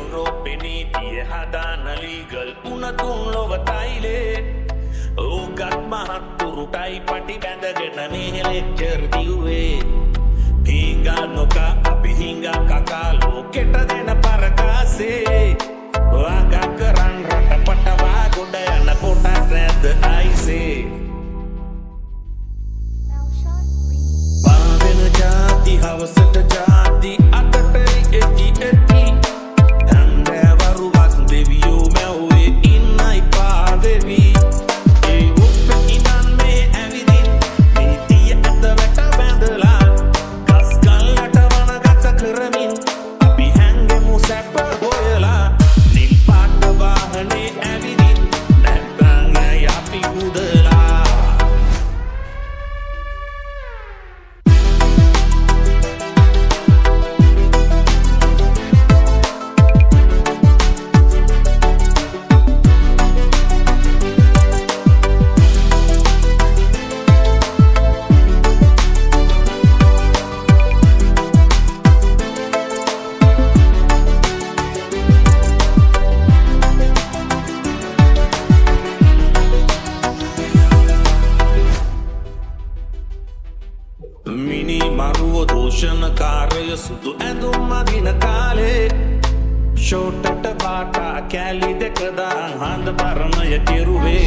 යුරෝපෙනී තිය හදාන ලීගල් උනතුන් ලොව තයිලේ ඕගත් මහත්තුරුටයි පටි බැඳගෙන මේ ලෙක්චර් දිව්වේ හිංගා නොකා අපි හිංගා කකා ලෝකෙට දෙන පරකාසේ වාගා කරන් රට පටවා ගොඩ යන පොටක් නැද්ද අයිසේ පාවෙන ජාති හවසට ජාති අතට එති එති ඇන්දෑවරුවක් දෙවියෝ මැව්වේ ඉන්නයි පාදෙවී ඒ උප්ප ඉඳන් මේ ඇවිදින් නීතිය ඇත වැට බැඳලා ගස් ගල්ලට වනගත කරමින් අපි හැංගෙමු සැප හොයලා නිල් පාට වාහනේ ඇවිදින් නැත්තං ඇයි අපි හුදලා මිනි මරුව දෝෂණකාරය සුදු ඇඳුම් අදින කාලේ ෂෝටට පාටා කෑලි දෙකදාන් හඳ පරණය කෙරුවේ